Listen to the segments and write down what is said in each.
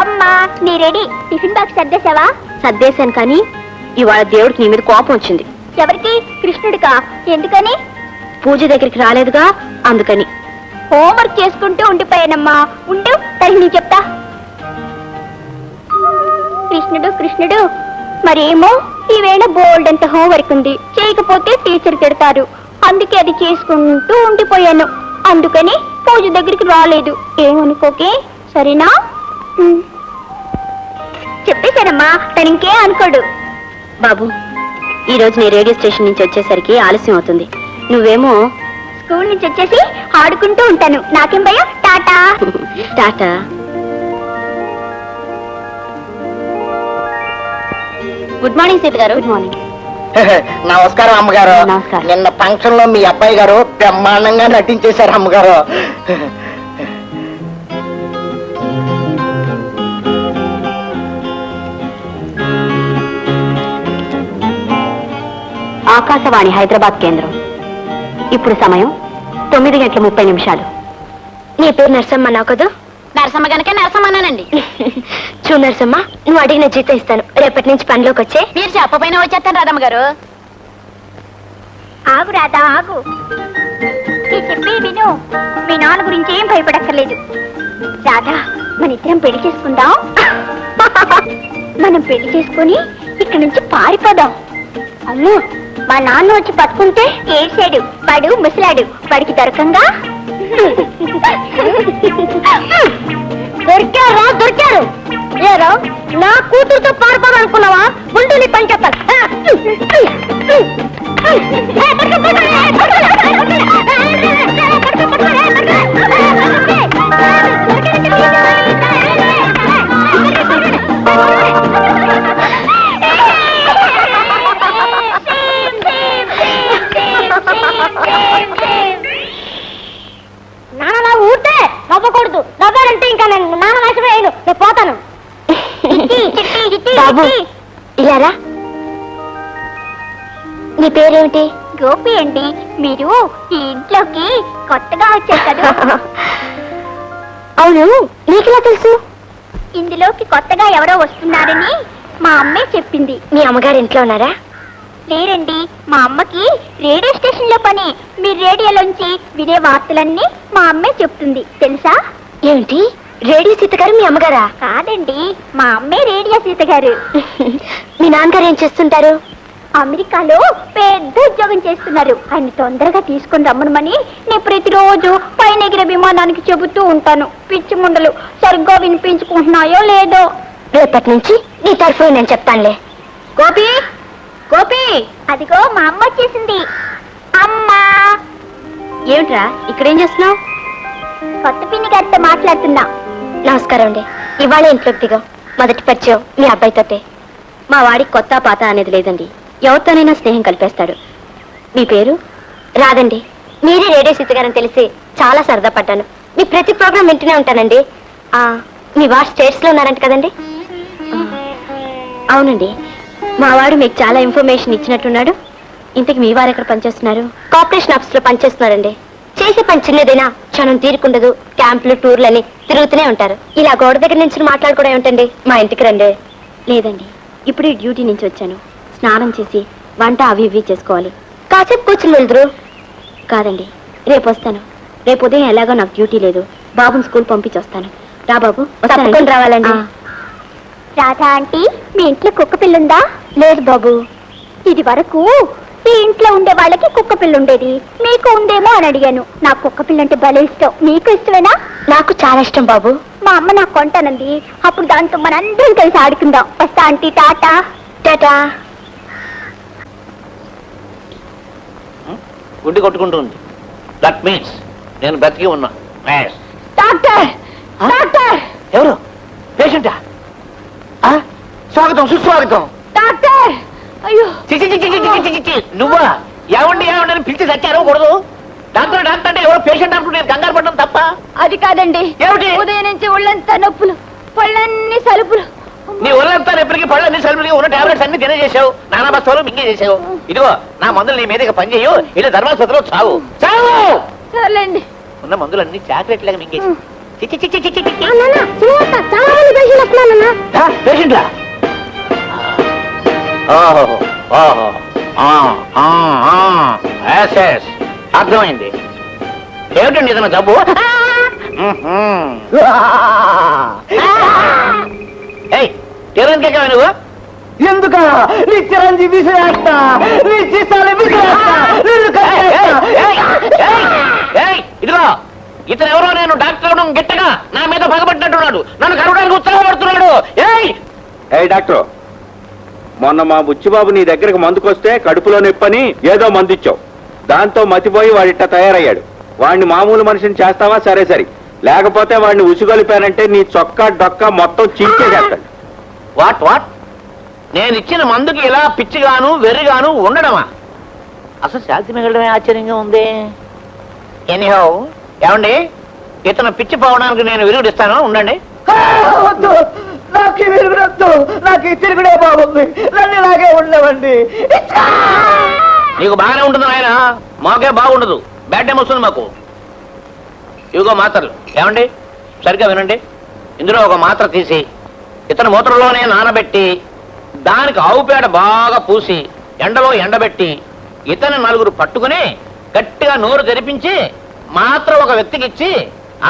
అమ్మా నీ ready. Tiffin box సర్దేశావా? సర్దేశాను, కానీ ఇవాళ దేవుడికి నీ మీద కోపం వచ్చింది. ఎవరికి? కృష్ణుడికా? ఎందుకని? పూజ దగ్గరికి రాలేదుగా, అందుకని. హోంవర్క్ చేసుకుంటూ ఉండిపోయానమ్మా. ఉండు, తల్లి నీ చెప్తా. కృష్ణుడు కృష్ణుడు మరేమో ఈవేళ బోల్డ్ అంత హోంవర్క్ ఉంది, చేయకపోతే టీచర్ తిడతారు, అందుకే అది చేసుకుంటూ ఉండిపోయాను. అందుకని పూజ దగ్గరికి రాలేదు. ఏమనుకోకే, సరేనా? చెప్పేశానమ్మా, తను ఇంకే అనుకోడు. బాబు, ఈ రోజు నీ రేడియో స్టేషన్ నుంచి వచ్చేసరికి ఆలస్యం అవుతుంది. నువ్వేమో స్కూల్ నుంచి వచ్చేసి ఆడుకుంటూ ఉంటాను. నాకేం భయం. టాటా. టాటా. గుడ్ మార్నింగ్ సీత గారు. Good morning. నమస్కారం అమ్మగారు. నమస్కారం. నిన్న ఫంక్షన్ లో మీ అబ్బాయి గారు బ్రహ్మాండంగా నటించేశారు అమ్మగారు. ఆకాశవాణి హైదరాబాద్ కేంద్రం. ఇప్పుడు సమయం 9:30. నీ పేరు నరసమ్మ నా కదూ? నరసమ్మ గనక నరసమ్మనండి. చూ నరసమ్మ, నువ్వు అడిగిన జీతం ఇస్తాను. రేపటి నుంచి పనిలోకి వచ్చే. మీరు చెప్పపోయినా వచ్చేస్తాను రాధమ్మ గారు. ఆగు రాధా, ఆగు. చెప్పి విను. మీ నాన్న గురించి ఏం భయపడక్కర్లేదు. రాధా, మన ఇద్దరం పెళ్లి చేసుకుందాం. మనం పెళ్లి చేసుకుని ఇక్కడి నుంచి పారిపోదాం. అమ్ము, మా నాన్న వచ్చి పట్టుకుంటే ఏడ్చాడు. వాడు ముసలాడు, వాడికి దొరకంగా. దొరికారా? దొరికారు. ఏరో నా కూతురుతో పారిపోవాలనుకున్నావా? ముందు నీ పని చెప్తాను. నాన్న ఊటే నవ్వకూడదు. నవ్వాలంటే ఇంకా నేను నాన్న వేసవేయను. నేను పోతాను. బాబు, ఇలారా. నీ పేరేమిటి? గోపి అండి. మీరు ఈ ఇంట్లోకి కొత్తగా వచ్చారు కదా. అవును, నీకెలా తెలుసు? ఇందులోకి కొత్తగా ఎవరో వస్తున్నారని మా అమ్మే చెప్పింది. మీ అమ్మగారు ఇంట్లో ఉన్నారా? లేరండి, మా అమ్మకి రేడియో స్టేషన్ లో పని. మీరు రేడియోలోంచి వినే వార్తలన్నీ మా అమ్మే చెప్తుంది, తెలుసా? ఏమిటి, రేడియో సీత గారు మీ అమ్మగారా? కాదండి, మా అమ్మే రేడియో సీత గారు. మీ నాన్నగారు ఏం చేస్తుంటారు? అమెరికాలో పెద్ద ఉద్యోగం చేస్తున్నారు. ఆయన తొందరగా తీసుకుని రమ్మనమని నేను ప్రతిరోజు పైన ఎగిరే విమానానికి చెబుతూ ఉంటాను. పిచ్చి ముండలు సరిగ్గా వినిపించుకుంటున్నాయో లేదో. రేపటి నుంచి నీ తరఫు నేను చెప్తానులే. గోపి, గోపి, అదిగో మా అమ్మ వచ్చేసింది. అమ్మా. ఏమిట్రా ఇక్కడేం చేస్తున్నావు? కొత్త పిన్ని గారితో మాట్లాడుతున్నా. నమస్కారం అండి. ఇవాళ ఇంట్లోకి దిగాం. మొదటి పరిచయం మీ అబ్బాయితోటే. మా వాడికి కొత్త పాత అనేది లేదండి. ఎవరితోనైనా స్నేహం కలిపేస్తాడు. మీ పేరు? రాదండి. మీరే రేడియో సీత గారని తెలిసి చాలా సరదా పడ్డాను. మీ ప్రతి ప్రోగ్రాం వింటూనే ఉంటానండి. మీ వాడు స్టేట్స్ లో ఉన్నారంట కదండి? అవునండి. మా వాడు మీకు చాలా ఇన్ఫర్మేషన్ ఇచ్చినట్టున్నాడు. ఇంతకు మీ వారు ఎక్కడ పనిచేస్తున్నారు? కార్పొరేషన్ ఆఫీస్ లో పనిచేస్తున్నారండి. చేసే పని చిన్నదైనా క్షణం తీరుకుండదు. క్యాంపులు, టూర్లని తిరుగుతూనే ఉంటారు. ఇలా గోడ దగ్గర నుంచి మాట్లాడుకోవడం ఏమిటండి? మా ఇంటికి రండి. లేదండి, ఇప్పుడే డ్యూటీ నుంచి వచ్చాను. స్నానం చేసి వంట అవి ఇవి చేసుకోవాలి. కాసేపు కూర్చుని వెళ్దురు. కాదండి, రేపు వస్తాను. రేపు ఉదయం ఎలాగో నాకు డ్యూటీ లేదు. బాబుని స్కూల్ పంపించి వస్తాను. రా బాబు. తప్పకుండా రావాలండి. రాధా ఆంటీ, మీ ఇంట్లో కుక్క పిల్లుందా? లేదు బాబు. ఇది వరకు ఈ ఇంట్లో ఉండే వాళ్ళకి కుక్క పిల్ల ఉండేది. మీకు ఉందేమో అని అడిగాను. నాకు కుక్క పిల్ల అంటే భలే ఇష్టం. మీకు ఇష్టమేనా? నాకు చాలా ఇష్టం బాబు. మా అమ్మ నాకు కొంటానంది. అప్పుడు దాంతో మనందరం కలిసి ఆడుకుందాం. వస్తా ఆంటీ. టాటా. టాటా. గుడ్డి కొట్టుకుంటుంది. దట్ మీన్స్ నేను బతికి ఉన్నా. డాక్టర్, డాక్టర్, ఎవరు? పేషెంటా? స్వాగతం, సుస్వాగతం. డాక్టర్. అయ్యో, నువ్వా? ఏమండి ఏమండి పిలిచి చచ్చారకూడదు. డాక్టర్ డాక్టర్ అంటే ఎవరో పేషెంట్ అంటూ నేను కంగారు పడడం తప్ప. అది కాదండి. ఏమిటి? ఉదయం నుంచి ఒళ్ళంతా నొప్పులు, పళ్ళన్నీ సలుపులు. నీ ఒళ్ళంతా ఎప్పటికీ పళ్ళన్నీ సలుపులుగా ఉన్న టాబ్లెట్స్ అన్ని తినేసేసావు. నానా బస్తాలు మింగే చేసావు. ఇదిగో నా మందులు నీ మీద పని చేయు. ఇలా ధర్మాసుపత్రిలో చావు చావు. సర్లేండి. ఉన్న మందులన్నీ చాక్లెట్ లాగా మింగేసి. చిచ్చి చిచ్చి చిచ్చి చిచ్చి. చాలా మంది పేషెంట్లు వస్తున్నారన్నా. పేషెంట్లా? ఓహో ఓహో ఎస్ ఎస్ అర్థమైంది. ఏమిటండి ఇతను జబ్బు? ఏయ్ తీరంకే నువ్వు ఎందుక నీ చిరంజీవి విసిరేస్తా, నీ చిస్తాలు విసిరేస్తా, నిన్ను కట్టేస్తా. ఇదిగో ఇతను ఎవరో నేను డాక్టర్ అవడం గిట్టగా నా మీద పగబట్టినట్టున్నాడు. నన్ను కరవడానికి ఉత్సాహపడుతున్నాడు. ఏ డాక్టర్, మొన్న మా బుచ్చిబాబు నీ దగ్గరకు మందుకొస్తే కడుపులో నొప్పని ఏదో మందు ఇచ్చావు. దాంతో మతిపోయి వాడిట్ట తయారయ్యాడు. వాడిని మామూలు మనిషిని చేస్తావా? సరే సరి, లేకపోతే వాడిని ఉసుగొలిపానంటే నీ చొక్కా డొక్కా మొత్తం చించేసేస్తాడు. What what? నేను ఇచ్చిన మందుకి ఇలా పిచ్చిగాను వెర్రిగాను ఉండడమా? అసలు శాంతి మిగలడమే ఆశ్చర్యంగా ఉంది. ఎనీహౌ, ఏమండి ఇతను పిచ్చి పోవడానికి నేను విరుగుడిస్తాను, ఉండండి. వద్దు, నాకు ఈ విరుగుడొద్దు, నాకు ఈ తిరుగుడే బాగుంది, నన్ను ఇలాగే ఉండవండి. నీకు బాగానే ఉంటుంది ఆయన, మాకే బాగుండదు. బ్యాడ్ టైం వస్తుంది మాకు. ఇవిగో మాత్రలు. ఏమండి సరిగ్గా వినండి. ఇందులో ఒక మాత్ర తీసి ఇతను మూత్రలోనే నానబెట్టి దానికి ఆవు పేడ బాగా పూసి ఎండలో ఎండబెట్టి ఇతను నలుగురు పట్టుకుని గట్టిగా నోరు తెరిపించి మాత్ర ఒక వ్యక్తికి ఇచ్చి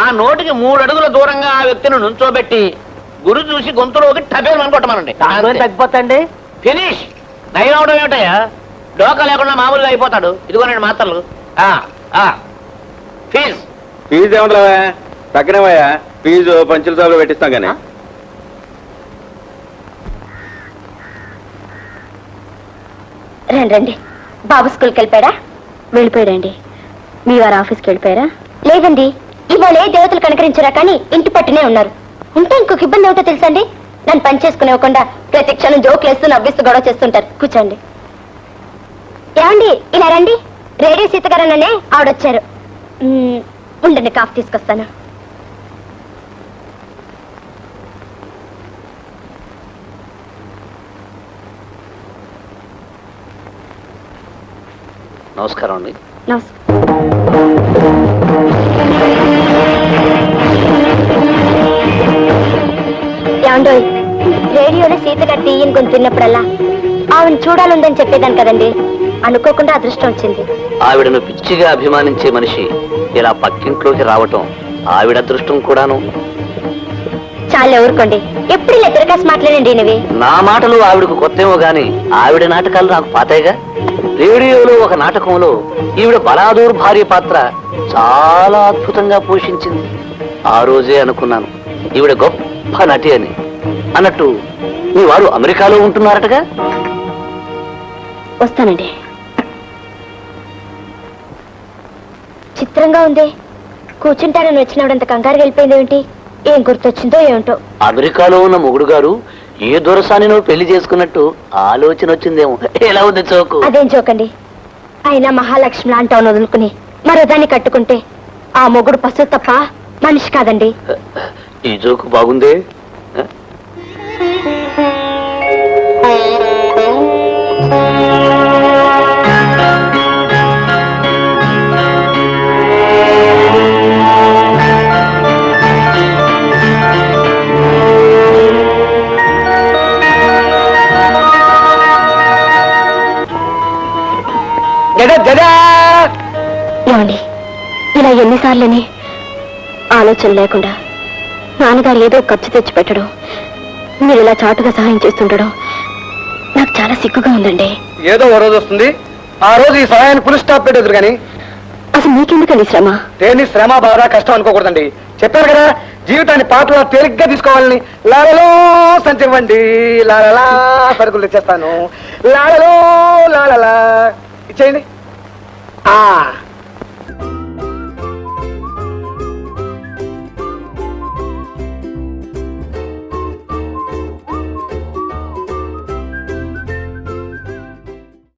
ఆ నోటికి 3 అడుగుల దూరంగా ఆ వ్యక్తిని నుంచోబెట్టి గురి చూసి గొంతులోకి టపేలు అనుకోవటమనండి. తగ్గిపోతండి. ఫినిష్. నయం అవడం ఏమిటయ్యా? డోకా లేకుండా మామూలుగా అయిపోతాడు. ఇదిగోనండి మాత్రలు. ఫీజు ఫీజు ఏమన్నా తగ్గినవయ్యా? ఫీజు పంచుల సభలో పెట్టిస్తాం కానీ. రండి రండి. బాబు స్కూల్కి వెళ్ళిపోయాడా? వెళ్ళిపోయాడండి. మీ వారు ఆఫీస్కి వెళ్ళిపోయారా? లేదండి, ఇవాళ ఏ దేవతలు కనకరించారా కానీ ఇంటి పట్టునే ఉన్నారు. ఉంటే ఇంకొక ఇబ్బంది ఏమిటో తెలుసండి, నన్ను పని చేసుకునేవ్వకుండా ప్రతి క్షణం జోకులు వేస్తూ నవ్విస్తూ గొడవ చేస్తుంటారు. కూర్చోండి. ఏమండి ఇలా రండి. రేడియో సీతగారననే ఆవిడొచ్చారు. ఉండండి, కాఫీ తీసుకొస్తాను. నమస్కారం అండి. ఏమండోయ్, రేడియోలో సీత గారి తీయని గొంతున్నప్పుడల్లా ఆవిడని చూడాలుందని చెప్పేదాన్ని కదండి. అనుకోకుండా అదృష్టం వచ్చింది. ఆవిడను పిచ్చిగా అభిమానించే మనిషి ఇలా పక్కింట్లోకి రావటం ఆవిడ అదృష్టం కూడాను. చాలా ఊరుకోండి, ఎప్పుడు ఇలా తిరగాసి మాట్లాడండి. నువ్వే నా మాటలు ఆవిడకు కొత్తేమో గాని ఆవిడ నాటకాలు నాకు పాతాయిగా. రేడియోలో ఒక నాటకంలో ఈవిడ బలాదూర్ భార్య పాత్ర చాలా అద్భుతంగా పోషించింది. ఆ రోజే అనుకున్నాను ఈవిడ గొప్ప నటి అని. అన్నట్టు మీ వారు అమెరికాలో ఉంటున్నారటగా? వస్తానండి. చిత్రంగా ఉంది. కూర్చుంటానని వచ్చినప్పుడంత కంగారు వెళ్ళిపోయింది ఏమిటి? ఏం గుర్తొచ్చిందో ఏమిటో. అమెరికాలో ఉన్న మొగుడు గారు ఏ దొరసానినో పెళ్లి చేసుకున్నట్టు ఆలోచన వచ్చిందేమో. ఎలా ఉంది చోకు? అదేం జోకండి. అయినా మహాలక్ష్మి లాంటి వదులుకుని మరో దాన్ని కట్టుకుంటే ఆ మొగుడు పశువు తప్ప మనిషి కాదండి. ఈ జోకు బాగుందే. ఏమండి, ఇలా ఎన్నిసార్లని ఆలోచన లేకుండా నాన్నగారు ఏదో ఖర్చు తెచ్చి పెట్టడం, మీరు ఇలా చాటుగా సహాయం చేస్తుండడం నాకు చాలా సిగ్గుగా ఉందండి. ఏదో ఓ రోజు వస్తుంది, ఆ రోజు ఈ సహాయాన్ని పులి స్టాప్ పెట్టదు. కానీ అసలు మీకెందుకండి శ్రమ? దేని శ్రమ బాధ కష్టం అనుకోకూడదండి. చెప్పారు కదా, జీవితాన్ని పాటలా తేలిగ్గా తీసుకోవాలని. లాలలో సంచివ్వండి, లాలలా సరుకులు తెచ్చేస్తాను, లాలలో లాలలా ఇచ్చేయండి.